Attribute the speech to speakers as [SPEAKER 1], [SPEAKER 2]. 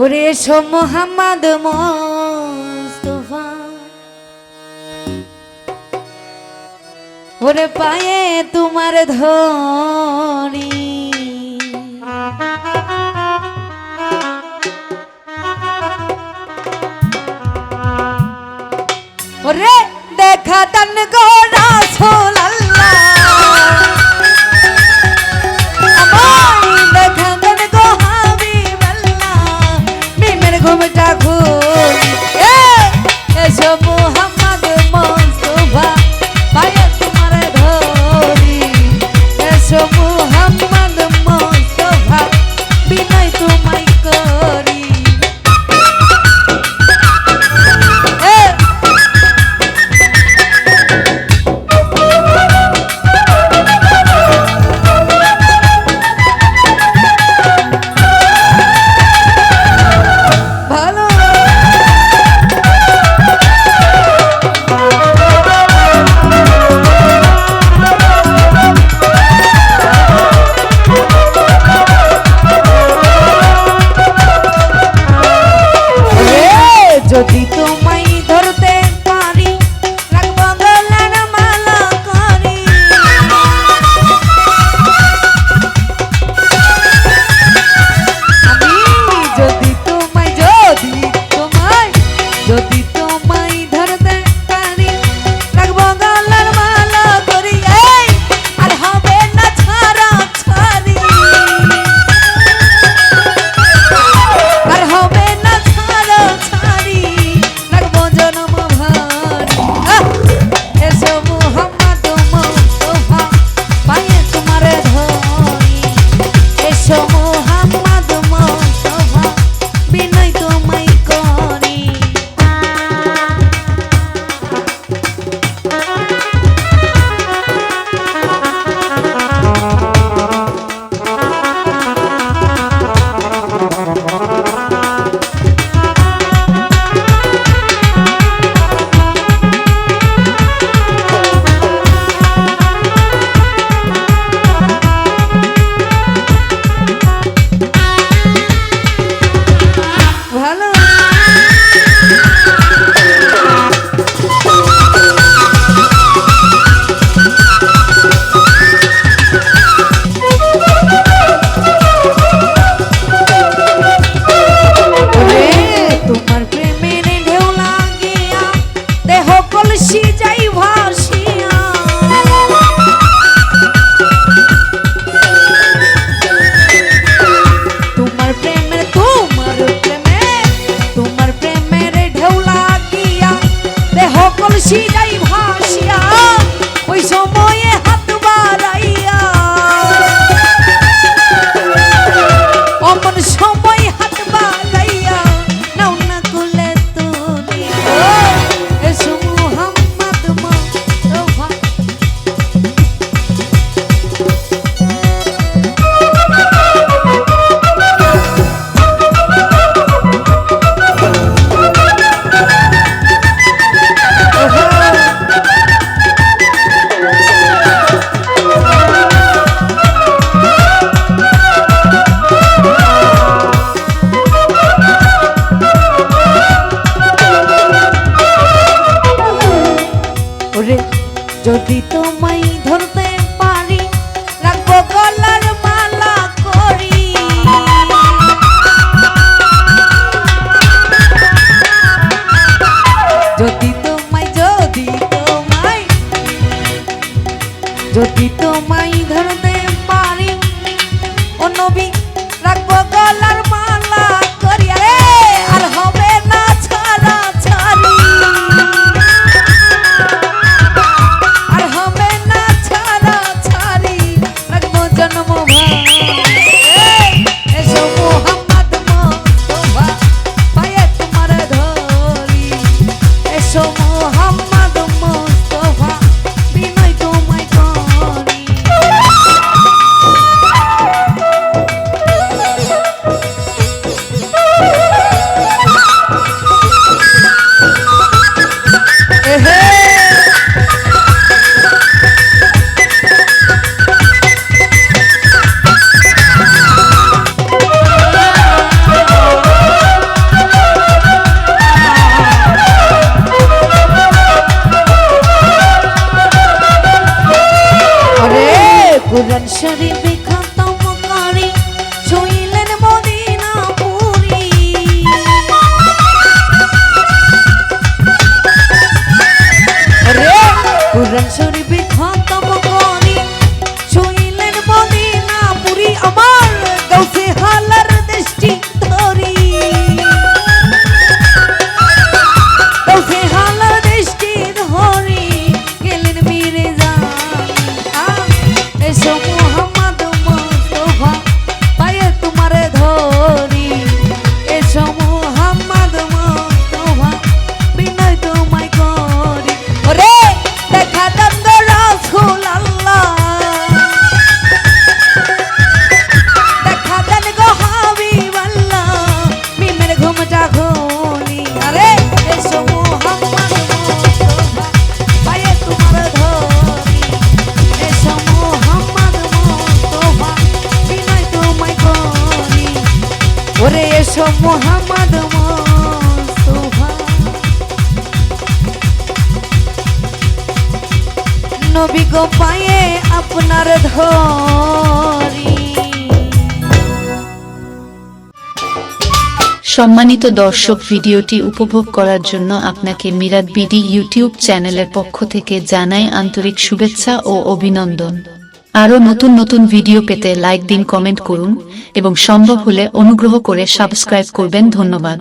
[SPEAKER 1] ওরে এসো মোহাম্মদ মুস্তাফা, ওরে পায়ে তোমার ধরি, ওরে দেখা দান গো রাসূল আল্লাহ, আমায় দেখা দান গো হাবিব আল্লাহ, মিমের ঘুমটা খুলি এসো মোহাম্মদ মুস্তাফা, পায়ে তোমার ধরি, এসো মোহাম্মদ মুস্তাফা, বিনয় তোমায় করি। যদি তোমায় ধরতে পারি, রাখবো গলার মালা করি, আমি যদি তোমায় ধরতে পারি, রাখবো গলার মালা করি, আর হবে না ছাড়া ছাড়ি, আর হবে না ছাড়া ছাড়ি, রাখবো জনম ভারি। এসো মোহাম্মদ মুস্তাফা, পায়ে তোমার ধরি, এসো মোহাম্মদ মুস্তাফা, বিনয় তোমায় করি। ভালো তোমার প্রেমের ঢেউ লাগিয়া দেহ কলসি যাই ভাসিয়া, তোমার প্রেমের ঢেউ লাগিয়া দেহ কলসি যাই ভাসিয়া, ওই সময়ে হাত বাড়াইয়া, অমন সময় হাত বাড়াইয়া নাও না কুলে তুলি, এসো মোহাম্মদ মুস্তাফা, ওরে যদি তোমায় ধরতে পারি, রাখবো গলার মালা করি, যদি তোমায় ধরতে পারি, ও নবী রাখবো গলার মালা করি, আর হবে না ছাড়া ছাড়ি, আর হবে না ছাড়া ছাড়ি, রাখবো জন্ম ভারি। এসো মোহাম্মদ মুস্তাফা, পায়ে তোমার ধরি, এসো মোহাম্মদ মুস্তাফা, বিনয় তোমায় করি। এসো মোহাম্মদ মুস্তাফা নবী গো পায়ে আপনার ধরি।
[SPEAKER 2] সম্মানিত দর্শক, ভিডিওটি উপভোগ করার জন্য আপনাকে মিরাত বিডি ইউটিউব চ্যানেলের পক্ষ থেকে জানাই আন্তরিক শুভেচ্ছা ও অভিনন্দন। আরও নতুন নতুন ভিডিও পেতে লাইক দিন, কমেন্ট করুন এবং সম্ভব হলে অনুগ্রহ করে সাবস্ক্রাইব করবেন। ধন্যবাদ।